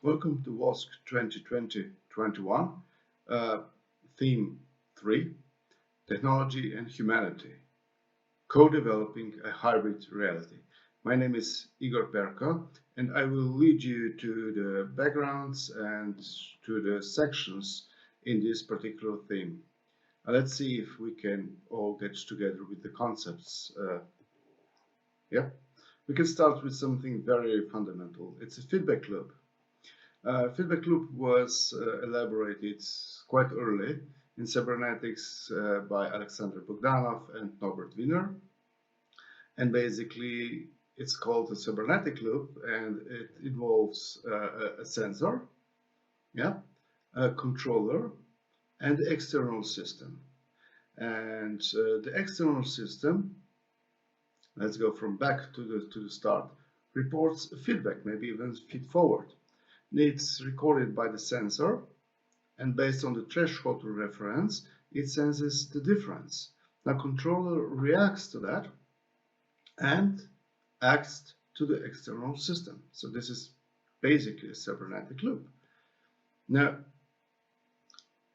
Welcome to WOSC 2020-21, Theme 3, Technology and Humanity, Co-Developing a Hybrid Reality. My name is Igor Perko, and I will lead you to the backgrounds and to the sections in this particular theme. Let's see if we can all get together with the concepts. We can start with something very fundamental. It's a feedback loop. Feedback loop was elaborated quite early in cybernetics by Alexander Bogdanov and Norbert Wiener. And basically, it's called a cybernetic loop, and it involves a sensor, a controller, and the external system. And the external system, let's go from back to the start, reports feedback, maybe even feed forward. It's recorded by the sensor, and based on the threshold reference, it senses the difference. The controller reacts to that and acts to the external system. So this is basically a cybernetic loop. Now,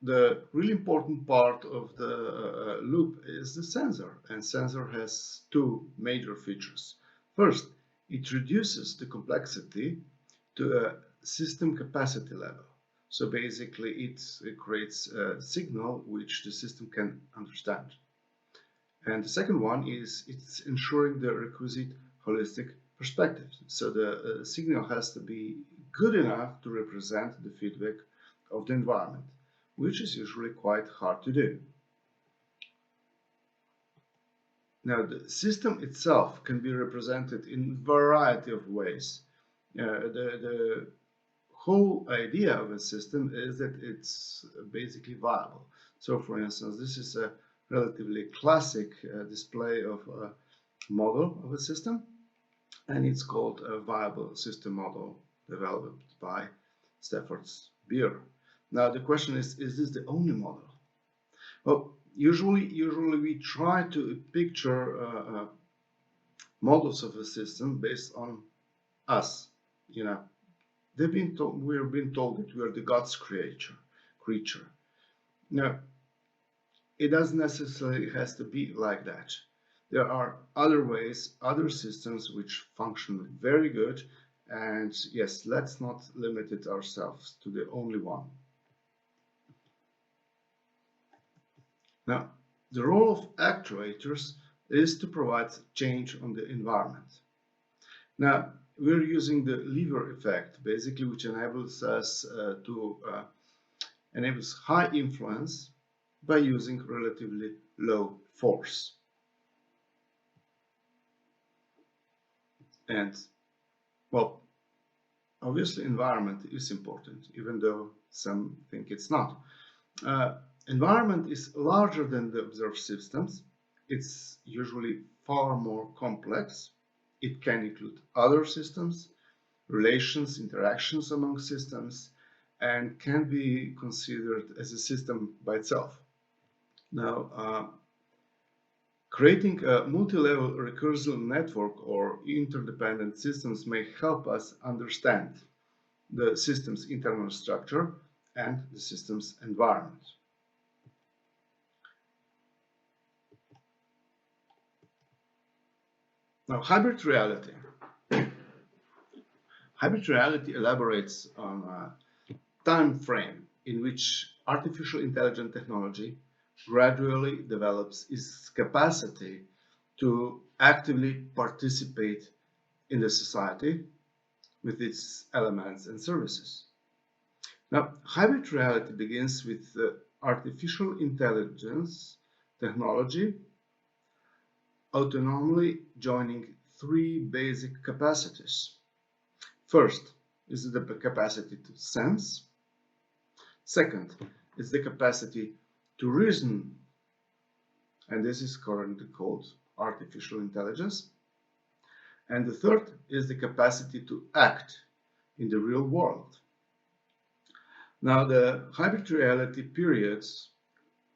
the really important part of the loop is the sensor, and sensor has two major features. First, it reduces the complexity to a system capacity level. So basically it creates a signal which the system can understand. And the second one is it's ensuring the requisite holistic perspective. So the signal has to be good enough to represent the feedback of the environment, which is usually quite hard to do. Now, the system itself can be represented in a variety of ways. The whole idea of a system is that it's basically viable. So, for instance, this is a relatively classic display of a model of a system, and it's called a viable system model developed by Stafford's Beer. Now, the question is this the only model? Well, usually we try to picture models of a system based on us. We're being told that we are the God's creature. Now, it doesn't necessarily has to be like that. There are other ways, other systems which function very good, and yes, let's not limit it ourselves to the only one. Now, the role of actuators is to provide change on the environment. Now, we're using the lever effect, basically, which enables us enables high influence by using relatively low force. And, well, obviously, environment is important, even though some think it's not. Environment is larger than the observed systems. It's usually far more complex. It can include other systems, relations, interactions among systems, and can be considered as a system by itself. Now, creating a multi-level recursive network or interdependent systems may help us understand the system's internal structure and the system's environment. Now, hybrid reality. Hybrid reality elaborates on a time frame in which artificial intelligent technology gradually develops its capacity to actively participate in the society with its elements and services. Now, hybrid reality begins with the artificial intelligence technology autonomously joining three basic capacities. First is the capacity to sense. Second is the capacity to reason, and this is currently called artificial intelligence. And the third is the capacity to act in the real world. Now, the hybrid reality period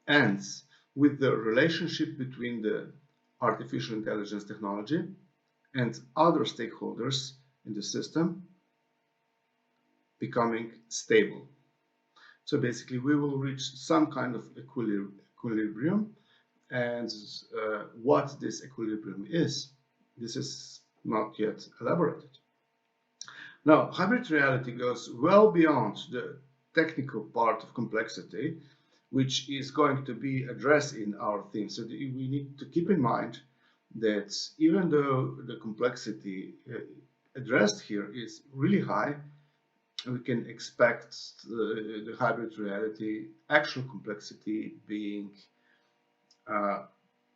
ends with the relationship between the artificial intelligence technology and other stakeholders in the system becoming stable. So basically we will reach some kind of equilibrium, and what this equilibrium is, this is not yet elaborated. Now, hybrid reality goes well beyond the technical part of complexity, which is going to be addressed in our theme. So we need to keep in mind that even though the complexity addressed here is really high, we can expect the hybrid reality actual complexity being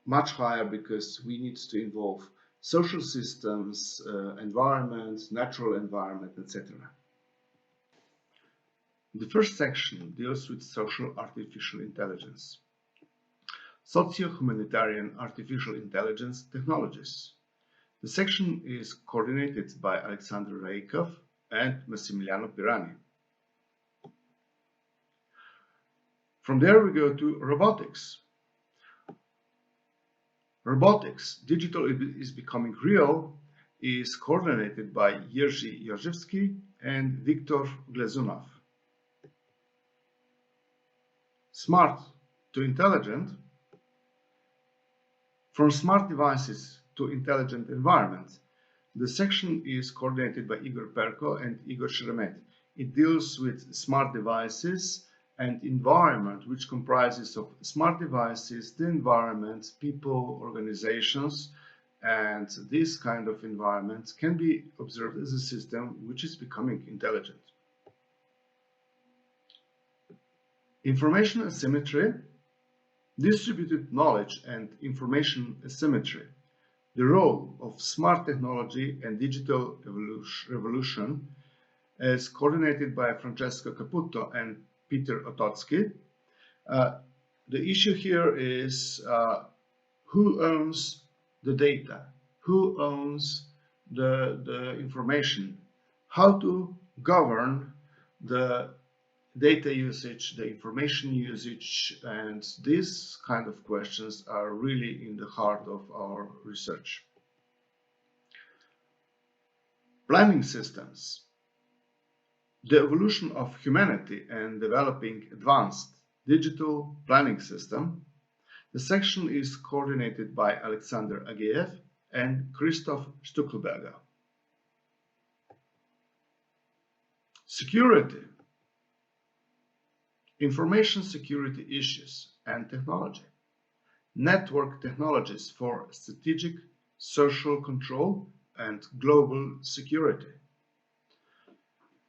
much higher, because we need to involve social systems, environment, natural environment, etc. The first section deals with social artificial intelligence. Socio-humanitarian artificial intelligence technologies. The section is coordinated by Alexander Reikov and Massimiliano Pirani. From there we go to robotics. Robotics, digital is becoming real, is coordinated by Jerzy Jerzewski and Viktor Glezunov. Smart to intelligent. From smart devices to intelligent environments, the section is coordinated by Igor Perko and Igor Sheremet. It deals with smart devices and environment, which comprises of smart devices, the environment, people, organizations, and this kind of environment can be observed as a system which is becoming intelligent. Information asymmetry, distributed knowledge and information asymmetry. The role of smart technology and digital revolution, as coordinated by Francesco Caputo and Peter Ototsky. The issue here is who owns the data, who owns the information, how to govern the data usage, the information usage, and these kind of questions are really in the heart of our research. Planning systems. The evolution of humanity and developing advanced digital planning system. The section is coordinated by Alexander Ageyev and Christoph Stuckelberger. Security. Information security issues and technology. Network technologies for strategic, social control and global security.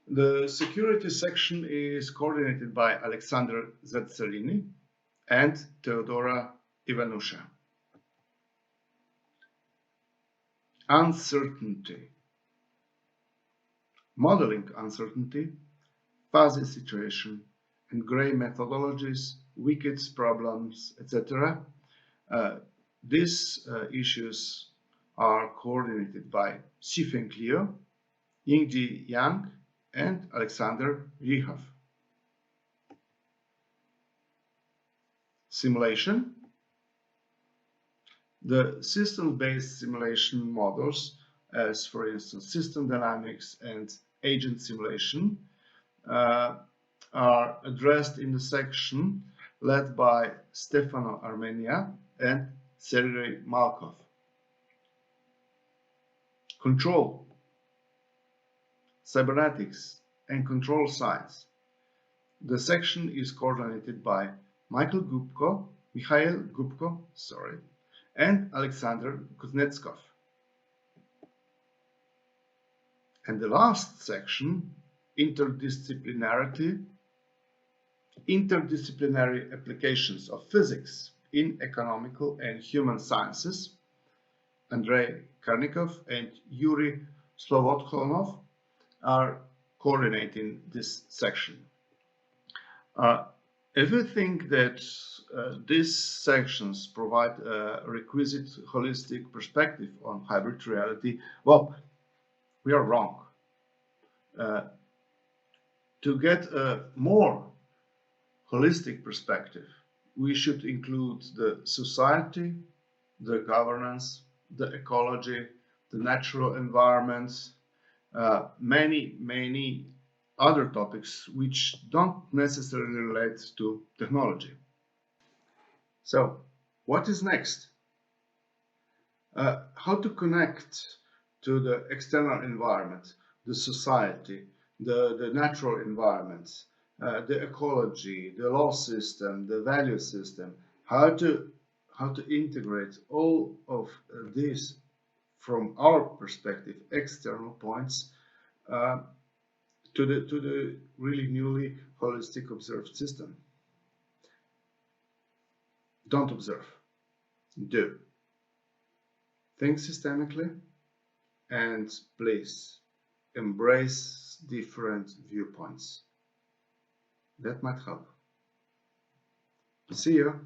The security section is coordinated by Alexander Zazzarini and Teodora Ivanusha. Uncertainty. Modeling uncertainty, fuzzy situation, and gray methodologies, wicked problems, etc. These issues are coordinated by Xifeng Liu, Yingji Yang, and Alexander Ryhov. Simulation. The system-based simulation models, as for instance system dynamics and agent simulation, are addressed in the section led by Stefano Armenia and Sergei Malkov. Control, cybernetics, and control science. The section is coordinated by Mikhail Gubko, and Alexander Kuznetsov. And the last section, interdisciplinarity, interdisciplinary applications of physics in economical and human sciences. Andrei Karnikov and Yuri Slovotkhlonov are coordinating this section. If we think that these sections provide a requisite holistic perspective on hybrid reality, well, we are wrong. To get a more holistic perspective, we should include the society, the governance, the ecology, the natural environments, many other topics which don't necessarily relate to technology. So, what is next? How to connect to the external environment, the society, the natural environments, the ecology, the law system, the value system, how to integrate all of these from our perspective, external points, uh, to the really newly holistic observed system. Don't observe, do. Think systemically, and please embrace different viewpoints. That might help. See you.